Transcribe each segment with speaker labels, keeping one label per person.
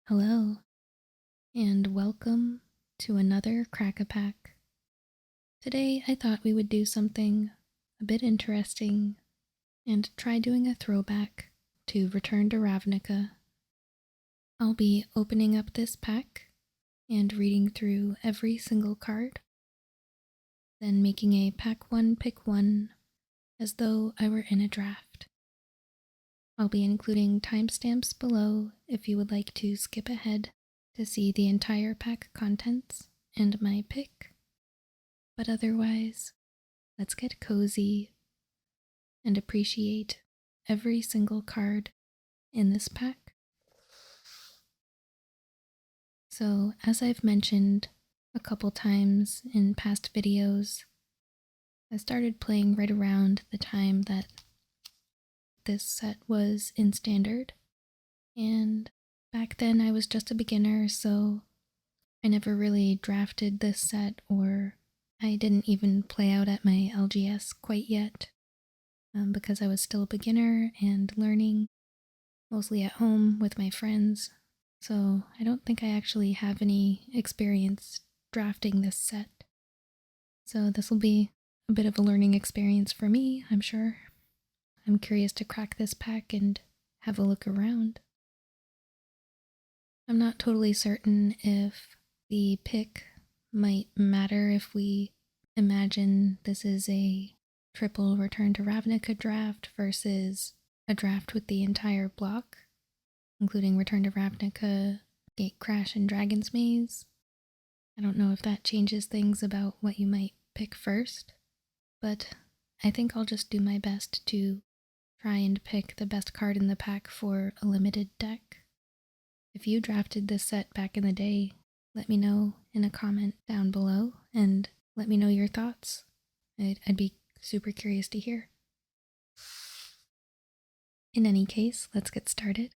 Speaker 1: Hello, and welcome to another Crack-A-Pack. Today I thought we would do something a bit interesting and try doing a throwback to Return to Ravnica. I'll be opening up this pack and reading through every single card, then making a pack one pick one as though I were in a draft. I'll be including timestamps below if you would like to skip ahead to see the entire pack contents and my pick. But otherwise, let's get cozy and appreciate every single card in this pack. So, as I've mentioned a couple times in past videos, I started playing right around the time that this set was in standard, and back then I was just a beginner, so I never really drafted this set, or I didn't even play out at my LGS quite yet, because I was still a beginner and learning, mostly at home with my friends. So I don't think I actually have any experience drafting this set. So this will be a bit of a learning experience for me, I'm sure. I'm curious to crack this pack and have a look around. I'm not totally certain if the pick might matter if we imagine this is a triple Return to Ravnica draft versus a draft with the entire block, including Return to Ravnica, Gatecrash, and Dragon's Maze. I don't know if that changes things about what you might pick first, but I think I'll just do my best to try and pick the best card in the pack for a limited deck. If you drafted this set back in the day, let me know in a comment down below and let me know your thoughts. I'd be super curious to hear. In any case, let's get started.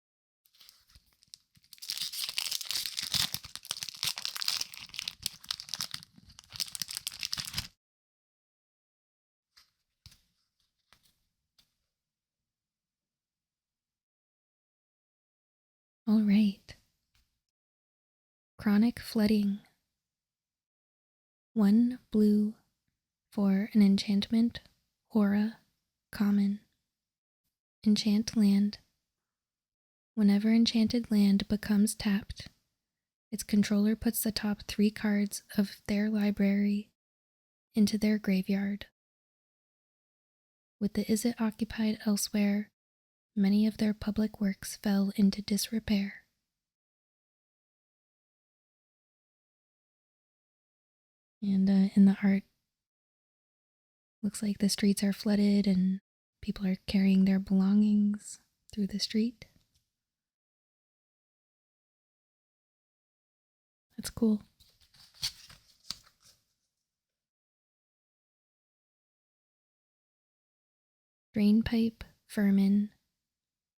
Speaker 1: All right. Chronic Flooding. 1 blue for an enchantment, aura, common. Enchant land. Whenever enchanted land becomes tapped, its controller puts the top 3 cards of their library into their graveyard. With the Is It occupied elsewhere, many of their public works fell into disrepair. And in the art, looks like the streets are flooded and people are carrying their belongings through the street. That's cool. Drainpipe Vermin.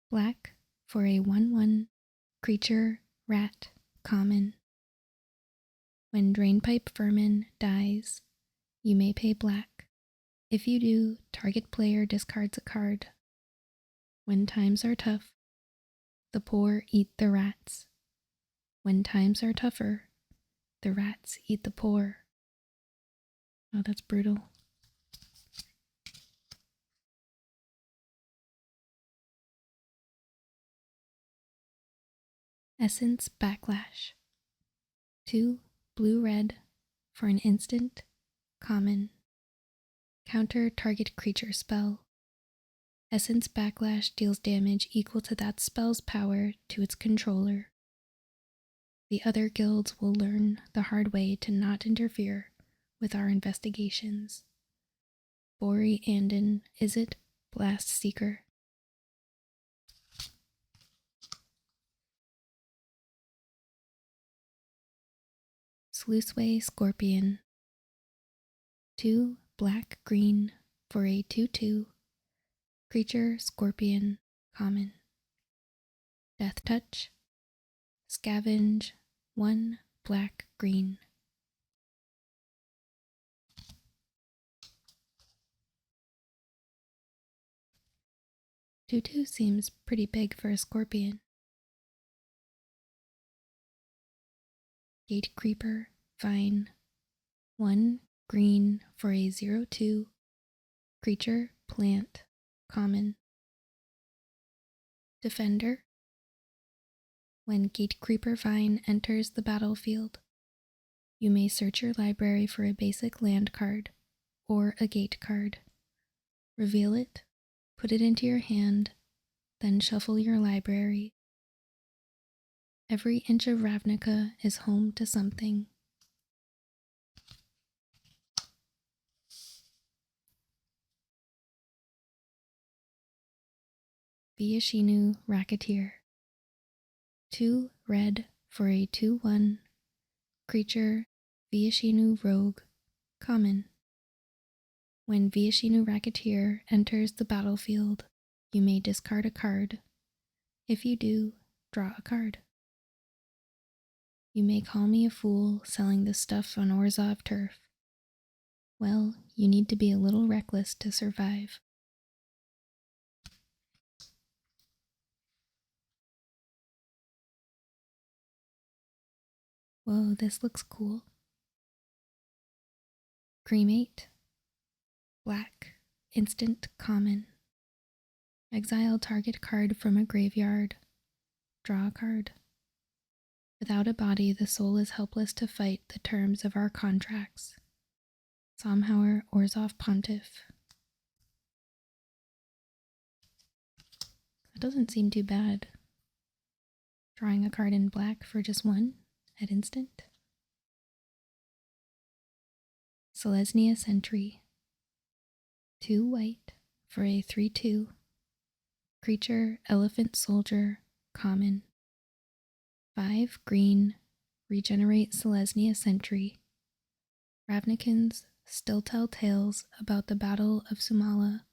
Speaker 1: Black for a 1/1 creature, rat, common. When Drainpipe Vermin dies, you may pay black. If you do, target player discards a card. When times are tough, the poor eat the rats. When times are tougher, the rats eat the poor. Oh, that's brutal. Essence Backlash. 2 blue-red for an instant, common. Counter target creature spell. Essence Backlash deals damage equal to that spell's power to its controller. The other guilds will learn the hard way to not interfere with our investigations. Bori Andon, Izzet, Blast Seeker. Sluiceway Scorpion. 2 black-green for a 2/2 creature scorpion, common. Death Touch. Scavenge 1 black-green. Two seems pretty big for a scorpion. Gate Creeper, Vine. 1 green for a 0/2 creature, plant, common. Defender. When Gate Creeper Vine enters the battlefield, you may search your library for a basic land card or a gate card. Reveal it, put it into your hand, then shuffle your library. Every inch of Ravnica is home to something. Viashinu Racketeer. 2 red for a 2/1 creature, Viashinu Rogue, common. When Viashinu Racketeer enters the battlefield, you may discard a card. If you do, draw a card. You may call me a fool selling this stuff on Orzhov turf. Well, you need to be a little reckless to survive. Whoa, this looks cool. Cremate. Black. Instant common. Exile target card from a graveyard. Draw a card. Without a body, the soul is helpless to fight the terms of our contracts. Samhauer Orzhov Pontiff. That doesn't seem too bad. Drawing a card in black for just 1 at instant. Selesnya Sentry. 2 white for a 3/2 creature, elephant soldier, common. 5 green, regenerate Selesnya Sentry. Ravnikins still tell tales about the Battle of Sumala,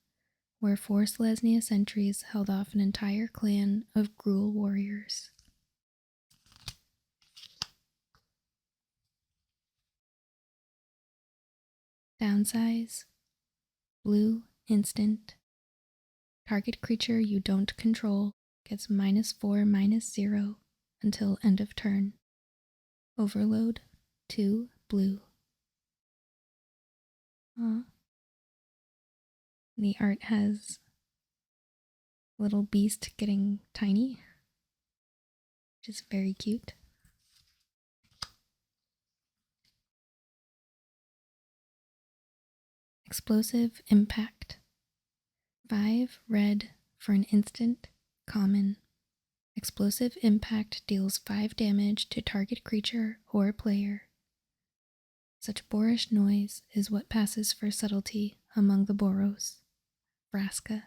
Speaker 1: where 4 Selesnya sentries held off an entire clan of Gruul warriors. Downsize. Blue, instant. Target creature you don't control gets -4/-0 until end of turn. Overload. 2 blue. The art has little beast getting tiny, which is very cute. Explosive Impact. 5 red for an instant, common. Explosive Impact deals 5 damage to target creature or player. Such boorish noise is what passes for subtlety among the Boros. Vraska.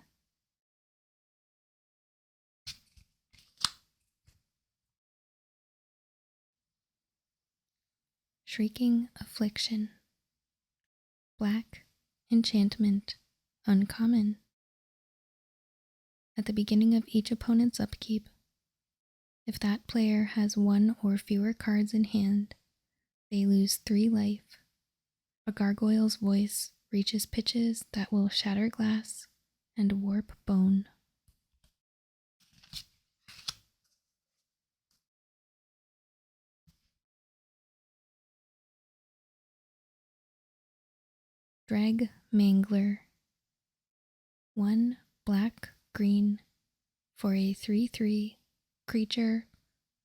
Speaker 1: Shrieking Affliction. Black, enchantment, uncommon. At the beginning of each opponent's upkeep, if that player has 1 or fewer cards in hand, they lose 3 life. A gargoyle's voice reaches pitches that will shatter glass and warp bone. Dreg Mangler. 1 black green for a 3/3 creature,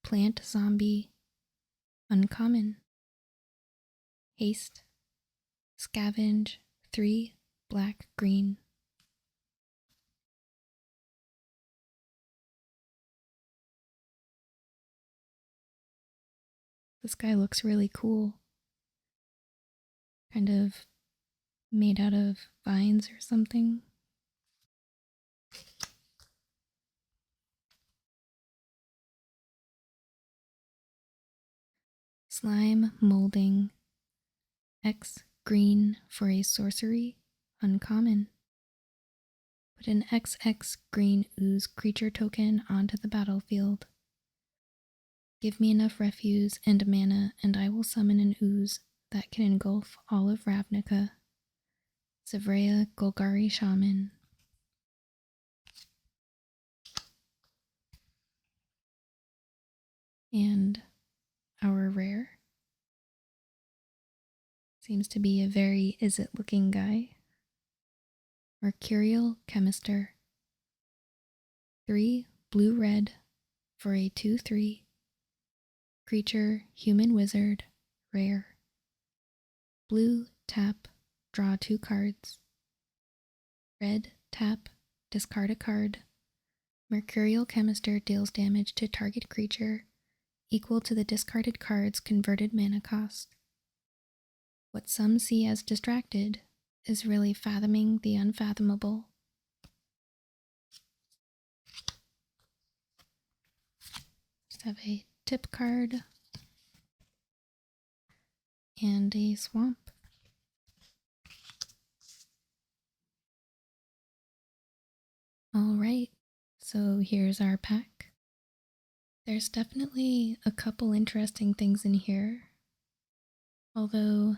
Speaker 1: plant zombie, uncommon. Haste. Scavenge. 3 black green. This guy looks really cool. Kind of made out of vines or something. Slime Molding. X green for a sorcery, uncommon. Put an XX green ooze creature token onto the battlefield. Give me enough refuse and mana and I will summon an ooze that can engulf all of Ravnica. Sevrea Golgari Shaman. And our rare, Seems to be a very is-it looking guy. Mercurial Chemister. 3 blue-red for a 2/3. Creature, human wizard, rare. Blue, tap, draw 2 cards. Red, tap, discard a card. Mercurial Chemister deals damage to target creature equal to the discarded card's converted mana cost. What some see as distracted is really fathoming the unfathomable. Just have a tip card and a swamp. Alright, so here's our pack. There's definitely a couple interesting things in here, although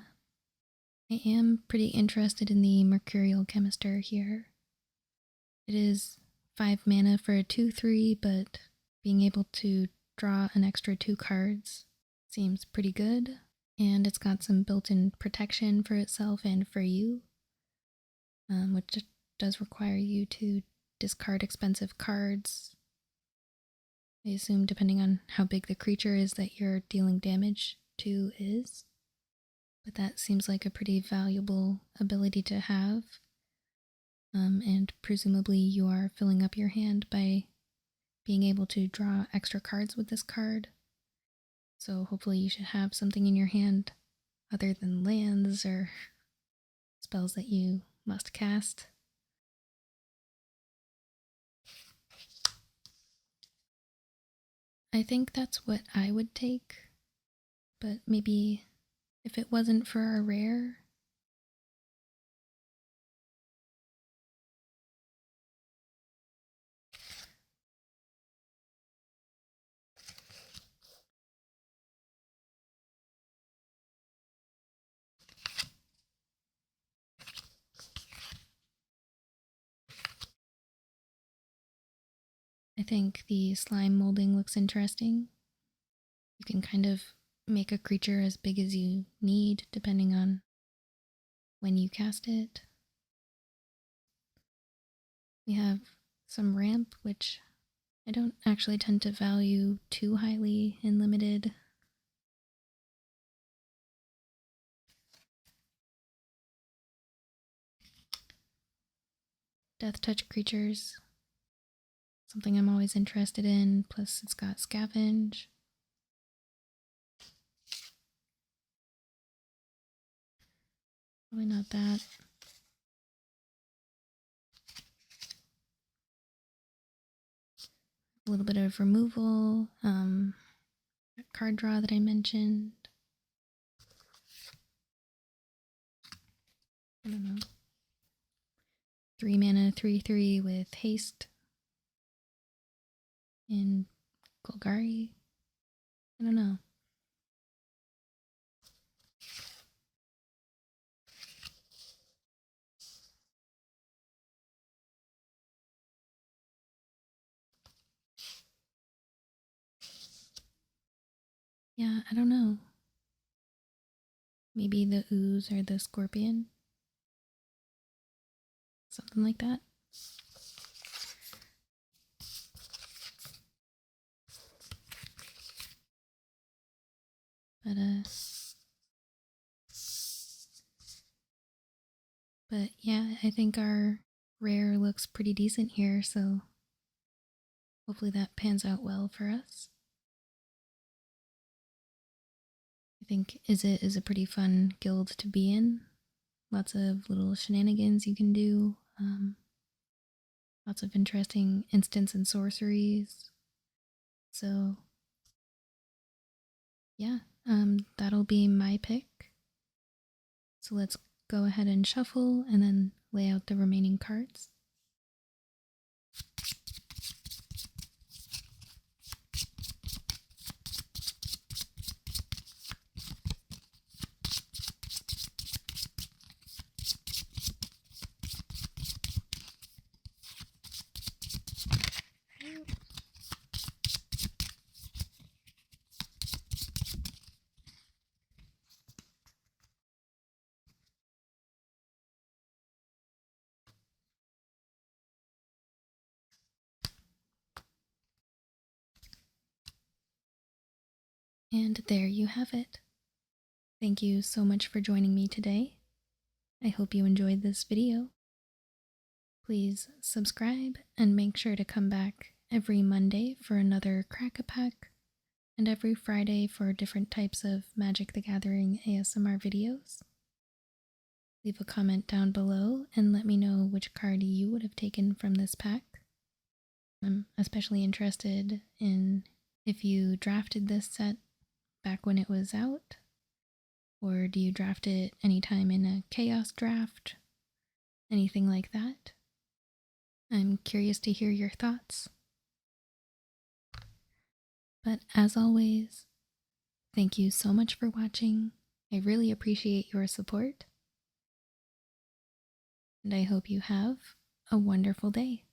Speaker 1: I am pretty interested in the Mercurial Chemister here. It is 5 mana for a 2/3, but being able to draw an extra 2 cards seems pretty good, and it's got some built-in protection for itself and for you, which does require you to discard expensive cards. I assume depending on how big the creature is that you're dealing damage to is. But that seems like a pretty valuable ability to have. And presumably you are filling up your hand by being able to draw extra cards with this card. So hopefully you should have something in your hand other than lands or spells that you must cast. I think that's what I would take, but maybe if it wasn't for our rare. I think the slime molding looks interesting. You can kind of make a creature as big as you need depending on when you cast it. We have some ramp, which I don't actually tend to value too highly in limited. Death touch creatures, something I'm always interested in, plus it's got scavenge. Probably not that. A little bit of removal, that card draw that I mentioned. I don't know. 3 mana, 3/3 with haste in Golgari. I don't know. Yeah, I don't know. Maybe the ooze or the scorpion. Something like that. But yeah, I think our rare looks pretty decent here, so hopefully that pans out well for us. I think Izzet is a pretty fun guild to be in. Lots of little shenanigans you can do. Lots of interesting instants and sorceries. So yeah, that'll be my pick. So let's go ahead and shuffle and then lay out the remaining cards. And there you have it. Thank you so much for joining me today. I hope you enjoyed this video. Please subscribe and make sure to come back every Monday for another Crack-a-Pack and every Friday for different types of Magic the Gathering ASMR videos. Leave a comment down below and let me know which card you would have taken from this pack. I'm especially interested in if you drafted this set back when it was out, or do you draft it anytime in a chaos draft? Anything like that? I'm curious to hear your thoughts. But as always, thank you so much for watching. I really appreciate your support. And I hope you have a wonderful day.